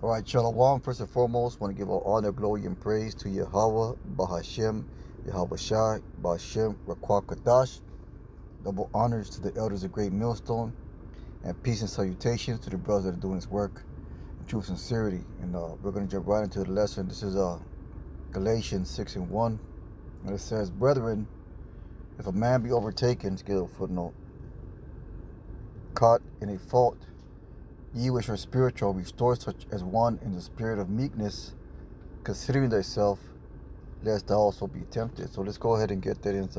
All right, Shalom. First and foremost, want to give all honor, glory, and praise to Yahweh, Bahashem, Yahweh Shai, Bahashem, Raquah Kadash. Double honors to the elders of Great Millstone, and peace and salutations to the brothers that are doing this work in true sincerity. And we're going to jump right into the lesson. This is Galatians 6 and 1. And it says, Brethren, if a man be overtaken, get a footnote, caught in a fault, ye which are spiritual, restore such as one in the spirit of meekness, considering thyself, lest thou also be tempted. So let's go ahead and get that in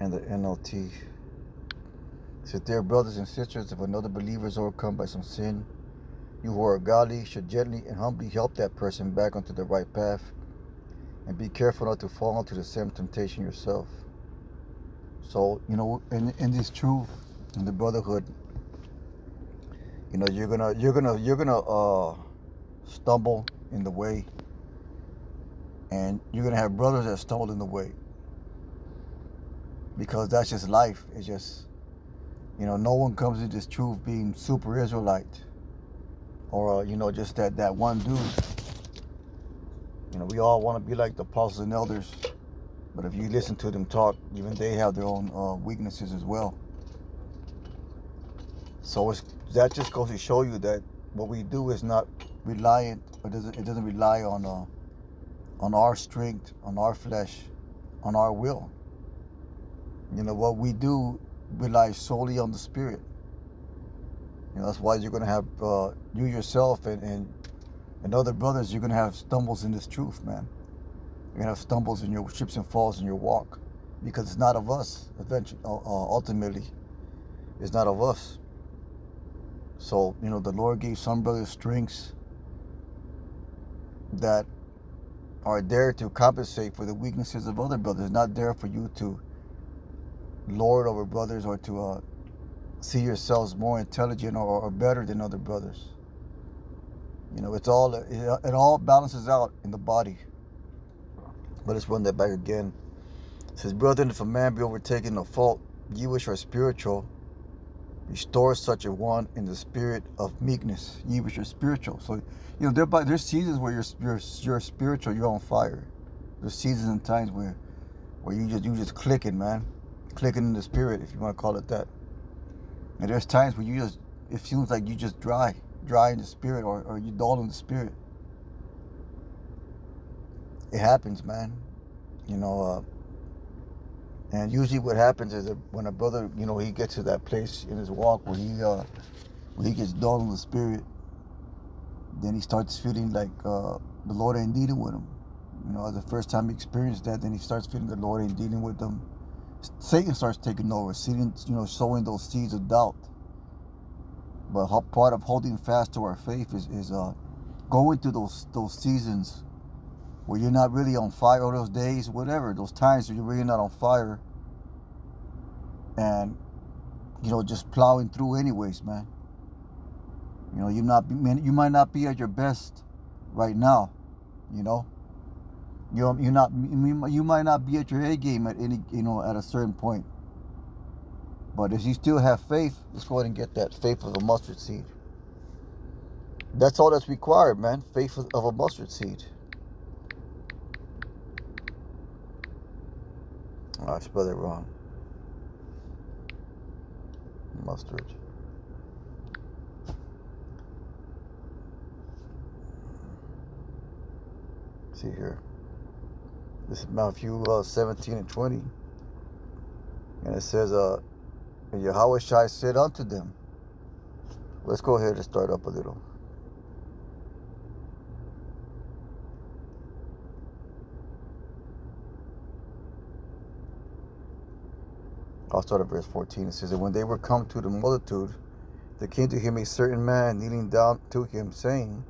the NLT. It says, Dear brothers and sisters, if another believer is overcome by some sin, you who are godly should gently and humbly help that person back onto the right path, and be careful not to fall into the same temptation yourself. So, in this truth, in the brotherhood, you're gonna stumble in the way, and you're gonna have brothers that stumble in the way, because that's just life. It's just, no one comes into this truth being super Israelite, or just that one dude. We all want to be like the apostles and elders, but if you listen to them talk, even they have their own weaknesses as well. So that just goes to show you that what we do is not reliant, or it doesn't rely on our strength, on our flesh, on our will. What we do relies solely on the Spirit. That's why you're going to have you yourself and other brothers, you're going to have stumbles in this truth, man. You're going to have stumbles in your trips and falls in your walk, because it's not of us. Eventually, ultimately, it's not of us. So, the Lord gave some brothers strengths that are there to compensate for the weaknesses of other brothers, not there for you to lord over brothers, or to see yourselves more intelligent or better than other brothers. It all balances out in the body. But let's run that back again. It says, Brethren, if a man be overtaken in a fault, ye which are spiritual, restore such a one in the spirit of meekness. Ye which are spiritual. So, there's seasons where you're spiritual, you're on fire. There's seasons and times where you just clicking, man. Clicking in the spirit, if you want to call it that. And there's times where it feels like you just dry in the spirit, or you dull in the spirit. It happens, man. And usually what happens is that when a brother, he gets to that place in his walk where he gets dull in the spirit, then he starts feeling like the Lord ain't dealing with him. The first time he experienced that, then he starts feeling the Lord ain't dealing with him. Satan starts taking over, sowing those seeds of doubt. But part of holding fast to our faith is going through those seasons where you're not really on fire, or those days, whatever, those times where you're really not on fire, and just plowing through anyways, man. You might not be at your best right now. You might not be at your A game at at a certain point. But if you still have faith, let's go ahead and get that faith of a mustard seed. That's all that's required, man. Faith of a mustard seed. Oh, I spelled it wrong. Mustard. See here. This is Matthew 17 and 20. And it says, and Yahweh Shai said unto them. Let's go ahead and start up a little. I'll start at verse 14. It says, and when they were come to the multitude, there came to him a certain man, kneeling down to him, saying,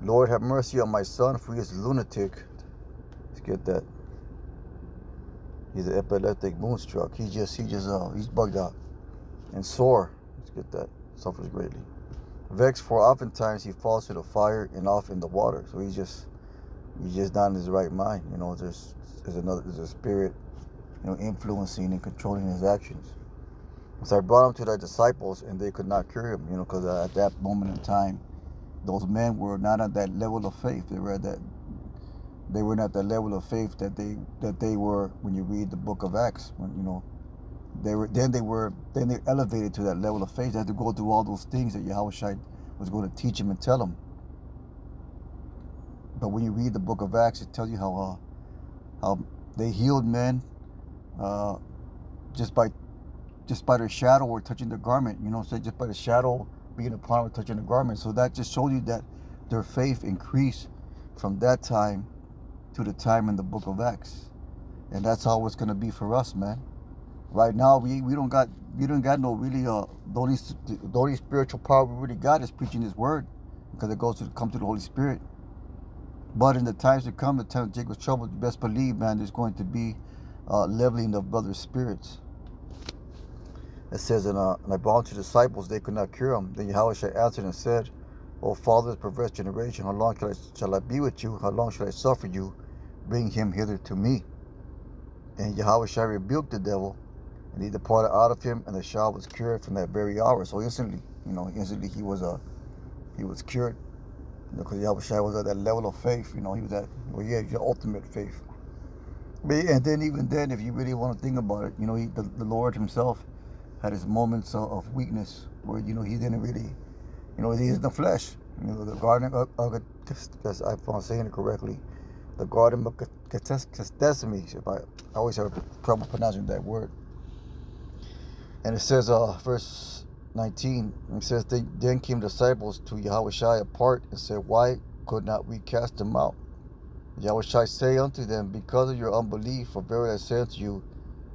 Lord, have mercy on my son, for he is a lunatic. Let's get that. He's an epileptic, moonstruck. He's bugged out and sore. Let's get that. Suffers greatly. Vexed, for oftentimes he falls to the fire and off in the water. So he's just not in his right mind. There's a spirit, influencing and controlling his actions. So I brought him to the disciples, and they could not cure him, because at that moment in time, those men were not at that level of faith. They were not at that level of faith that they were when you read the book of Acts. When they elevated to that level of faith. They had to go through all those things that Yahweh was going to teach him and tell him. But when you read the book of Acts, it tells you how they healed men uh, just by their shadow or touching their garment. So just by the shadow being upon or touching the garment. So that just showed you that their faith increased from that time to the time in the book of Acts. And that's how it's going to be for us, man. Right now, we don't got no really the only spiritual power we really got is preaching His word, because it comes to the Holy Spirit. But in the times to come, the time of Jacob's trouble, you best believe, man, there's going to be leveling of brothers' spirits. It says, and I brought to the disciples, they could not cure him. Then Yahweh answered and said, O fathers, perverse generation, how long shall I be with you? How long shall I suffer you? Bring him hither to me. And Yahweh rebuked the devil, and he departed out of him, and the child was cured from that very hour. So instantly, he was cured, because Yahweh was at that level of faith. He was at your ultimate faith. And then even then, if you really want to think about it, the Lord Himself had His moments of weakness where he didn't really, He is the flesh. The garden of because if I'm saying it correctly, the garden of Gethsemane. I always have trouble pronouncing that word. And it says, verse 19, it says, then came disciples to Yahushua apart and said, why could not we cast him out? Yahushua say unto them, because of your unbelief, for verily I say unto you,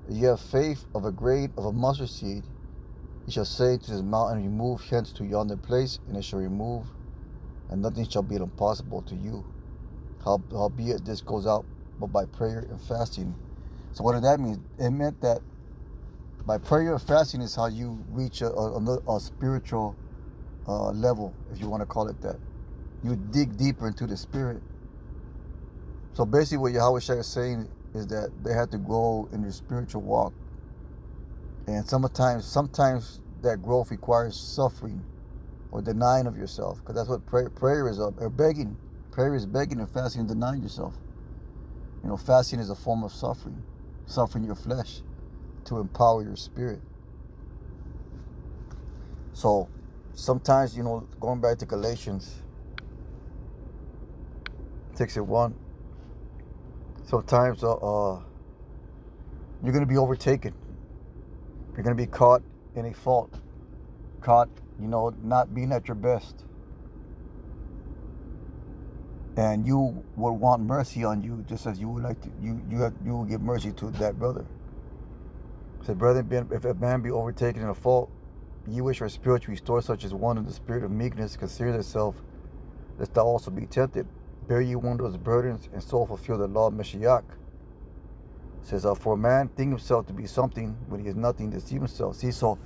if you have faith of a grain of a mustard seed, you shall say to this mountain, remove hence to yonder place, and it shall remove, and nothing shall be impossible to you. Howbeit this goes out but by prayer and fasting. So what did that mean? It meant that by prayer and fasting is how you reach a spiritual level, if you want to call it that. You dig deeper into the spirit. So basically what Yahweh is saying is that they had to grow in their spiritual walk. And sometimes that growth requires suffering or denying of yourself, because that's what prayer is or begging. Prayer is begging, and fasting and denying yourself. Fasting is a form of suffering your flesh to empower your spirit. So sometimes, going back to Galatians 6:1, sometimes you're going to be overtaken. You're going to be caught in a fault, caught, not being at your best. And you will want mercy on you, just as you would like to. You will give mercy to that brother. Said, brethren, if a man be overtaken in a fault, ye wish for spirit to restore such as one in the spirit of meekness, consider thyself, lest thou also be tempted. Bear ye one of those burdens, and so fulfill the law of Mashiach. Says, for a man think himself to be something when he is nothing, deceive himself. See, so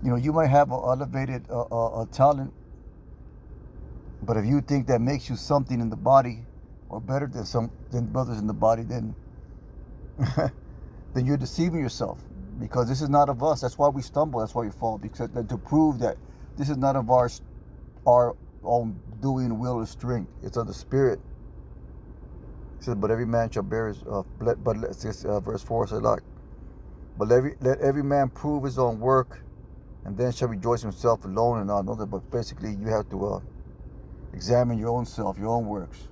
you might have an elevated talent, but if you think that makes you something in the body, or better than brothers in the body, then then you're deceiving yourself, because this is not of us. That's why we stumble. That's why we fall, because to prove that this is not of our own doing, will, or strength. It's of the Spirit. It says, but every man shall bear his. Verse 4 says, like, but let every man prove his own work, and then shall rejoice himself alone and not another. But basically, you have to examine your own self, your own works.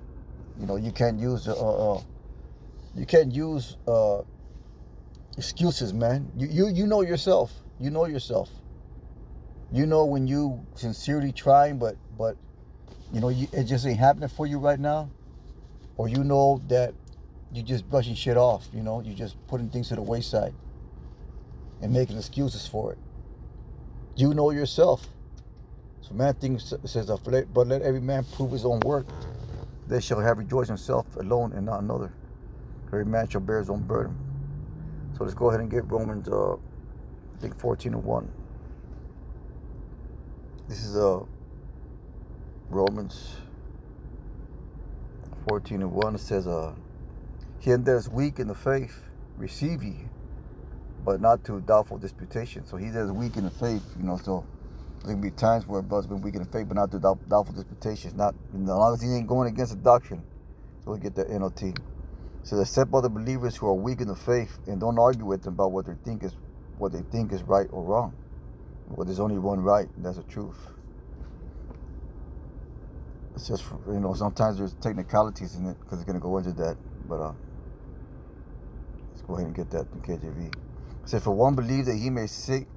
You can't use excuses, man. You know yourself. You know yourself. You know when you sincerely trying, but it just ain't happening for you right now, or that you just brushing shit off. You just putting things to the wayside and making excuses for it. You know yourself. So man says, but let every man prove his own work. They shall have rejoiced himself alone and not another. Every man shall bear his own burden. So let's go ahead and get Romans, 14:1. This is Romans 14:1. It says, he that is weak in the faith, receive ye, but not to doubtful disputation. So he says weak in the faith, so there can be times where a brother's been weak in the faith, but not to doubtful disputations. Not as long as he ain't going against the doctrine. So we get the NLT. So accept other believers who are weak in the faith and don't argue with them about what they think is right or wrong. Well, there's only one right, and that's the truth. It's just, sometimes there's technicalities in it because it's going to go into that. But let's go ahead and get that in KJV. It said, for one believes that he may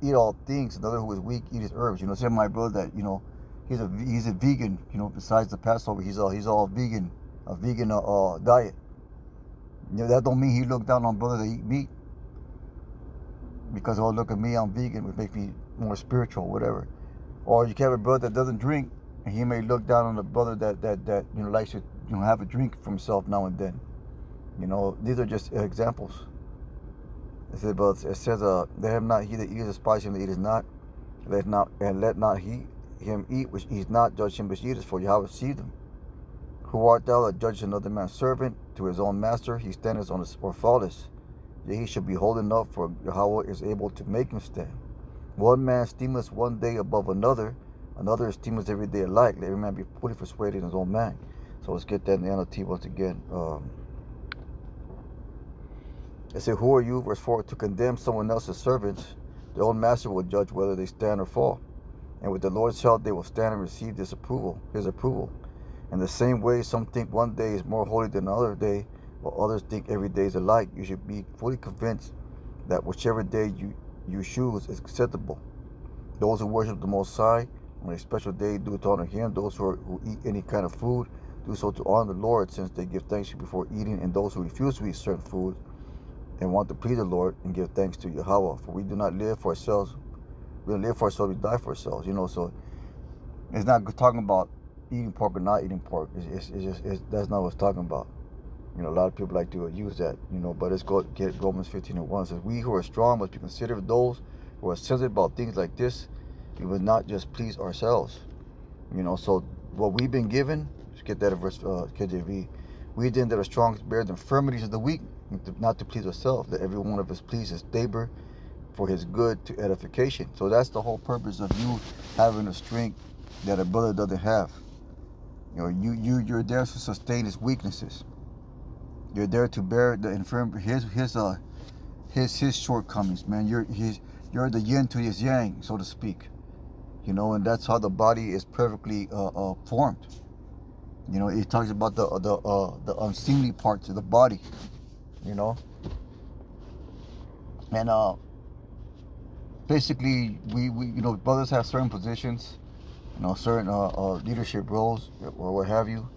eat all things, another who is weak eat his herbs. Say my brother that, he's a vegan, besides the Passover, he's all vegan, a vegan diet. That don't mean he look down on brothers that eat meat. Because, look at me, I'm vegan, which makes me more spiritual, whatever. Or you can have a brother that doesn't drink, and he may look down on the brother that likes to have a drink for himself now and then. These are just examples. It says, but it says, they have not he that eateth despise him that eateth not. Let not him eat which eats not, judge him which eateth, for Yahweh received him. Who art thou that judgest another man's servant? To his own master he standeth or faultless. Yet he shall be holding up, for Yahweh is able to make him stand. One man esteemeth one day above another, another esteemeth every day alike. Let every man be fully persuaded in his own mind. So let's get that in the NLT once again. It said, who are you, verse 4, to condemn someone else's servants? Their own master will judge whether they stand or fall. And with the Lord's help they will stand and receive his approval. In the same way, some think one day is more holy than another day, while others think every day is alike. You should be fully convinced that whichever day you choose is acceptable. Those who worship the Most High on a special day do it to honor Him. Those who eat any kind of food do so to honor the Lord, since they give thanks before eating. And those who refuse to eat certain food and want to please the Lord and give thanks to Yahweh. For we do not live for ourselves. We don't live for ourselves, we die for ourselves. So it's not talking about eating pork or not eating pork. That's not what it's talking about. A lot of people like to use that, but let's go get Romans 15:1. It says, we who are strong must be considerate of those who are sensitive about things like this. We must not just please ourselves. So what we've been given, let's get that in verse KJV. We then that are strong bear the infirmities of the weak, not to please ourselves. That every one of us please his neighbor for his good to edification. So that's the whole purpose of you having a strength that a brother doesn't have. You're there to sustain his weaknesses. You're there to bear the his shortcomings, man. You're the yin to his yang, so to speak. And that's how the body is perfectly formed. It talks about the unseemly parts of the body. And basically we brothers have certain positions, certain leadership roles or what have you.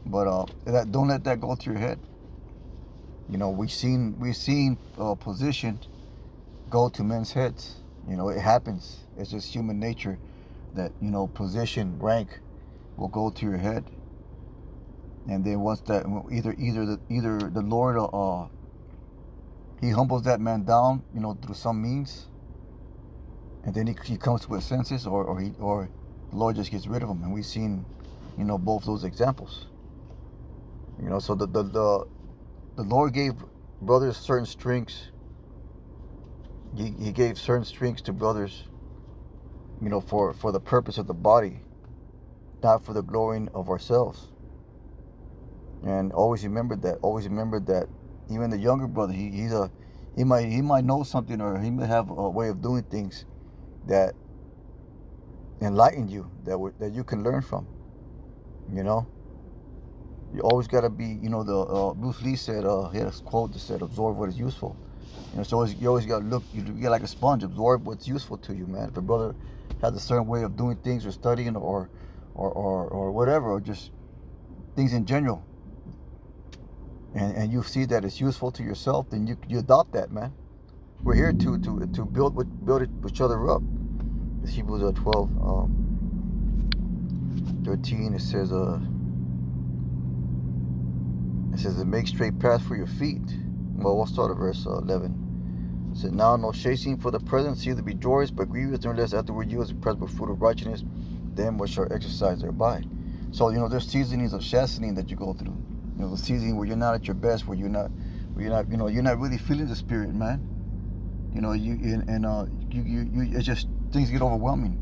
But don't let that go to your head. We've seen position go to men's heads. It happens. It's just human nature that position, rank will go to your head. And then once that either the Lord he humbles that man down, through some means, and then he comes to his senses, or the Lord just gets rid of him. And we've seen both those examples. So the Lord gave brothers certain strengths. He gave certain strengths to brothers, for the purpose of the body, not for the glorying of ourselves. And always remember that. Always remember that even the younger brother, he might know something, or he might have a way of doing things that enlighten you, that you can learn from. You always got to be, the Bruce Lee said, he had a quote that said, absorb what is useful. So you always got to look, you get like a sponge, absorb what's useful to you, man. If a brother has a certain way of doing things, or studying, or whatever, or just things in general, and you see that it's useful to yourself, then you adopt that, man. We're here to build each other up. It's Hebrews 12, 13. It says, to make straight paths for your feet. Well, we'll start at verse 11. It says, now no chasing for the present seems to be joyous, but grievous, nevertheless afterward yields the present fruit of righteousness, them which are exercised thereby. So there's seasonings of chastening that you go through. The seasoning where you're not at your best, where you're not really feeling the Spirit, man. You know, it's just things get overwhelming,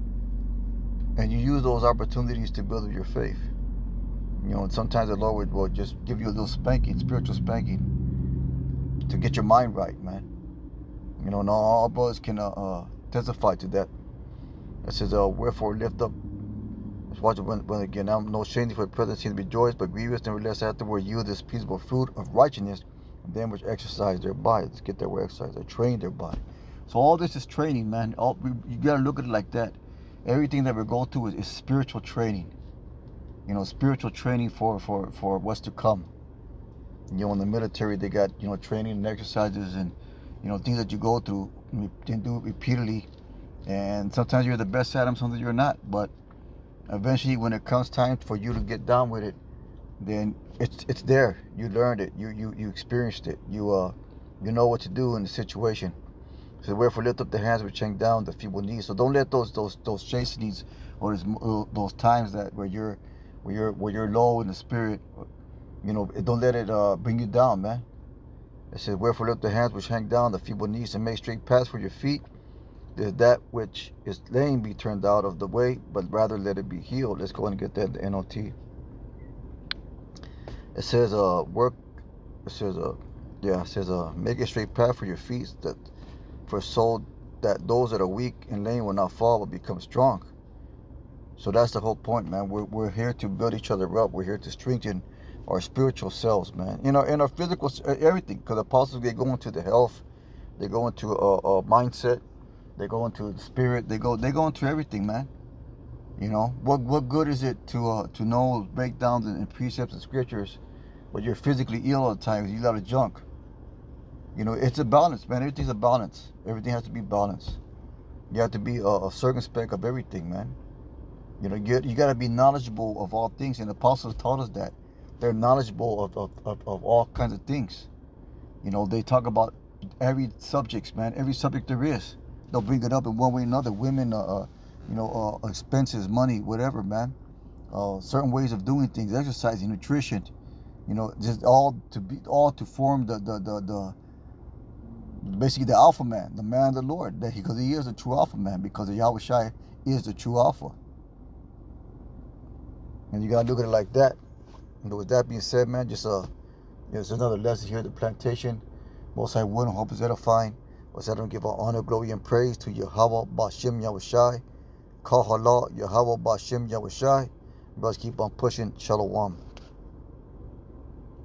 and you use those opportunities to build up your faith. You know, and sometimes the Lord will just give you a little spanking, spiritual spanking, to get your mind right, man. You know, and all brothers can testify to that. It says, wherefore lift up. Watch it when again, now no shame for the present seems to be joyous, but grievous, nevertheless afterward yield this peaceable fruit of righteousness, and them which exercise their body. Let's get that word exercise. They train their body. So all this is training, man. You gotta look at it like that. Everything that we're going through is spiritual training. You know, spiritual training for what's to come. You know, in the military they got, you know, training and exercises and, you know, things that you go through and do it repeatedly. And sometimes you're the best at them, sometimes you're not. But eventually, when it comes time for you to get down with it, then it's there. You learned it. You experienced it. You know what to do in the situation. So wherefore lift up the hands which hang down the feeble knees. So don't let those chastenings or those times that where you're low in the spirit, you know, don't let it bring you down, man. It says wherefore lift the hands which hang down the feeble knees and make straight paths for your feet. There's that which is lame be turned out of the way, but rather let it be healed. Let's go and get that in the NLT. It says work. It says make a straight path for your feet, that for so that those that are weak and lame will not fall but become strong. So that's the whole point, man. We're here to build each other up. We're here to strengthen our spiritual selves, man. You know, and our physical, everything. Because apostles, they go into the health, they go into a mindset, they go into the spirit, they go into everything, man. You know, what good is it to know breakdowns and precepts and scriptures, but you're physically ill all the time because you got a junk. You know, it's a balance, man. Everything's a balance. Everything has to be balanced. You have to be a circumspect of everything, man. You know, you got to be knowledgeable of all things, and the apostles taught us that. They're knowledgeable of all kinds of things. You know, they talk about every subjects, man. Every subject there is. They'll bring it up in one way or another. Women, you know, expenses, money, whatever, man. Certain ways of doing things, exercising, nutrition. You know, just all to form the basically the alpha man, the man of the Lord, because he is the true alpha man, because the Yahweh Shai is the true alpha. And you gotta look at it like that. And with that being said, man, just there's another lesson here at the plantation. Most High will and hope is edifying. Was I don't give all honor, glory, and praise to Yahweh Bashem Yahweh Shai. Kahala Yahweh Bashem Yahweh Shai. Brothers, keep on pushing. Shalom.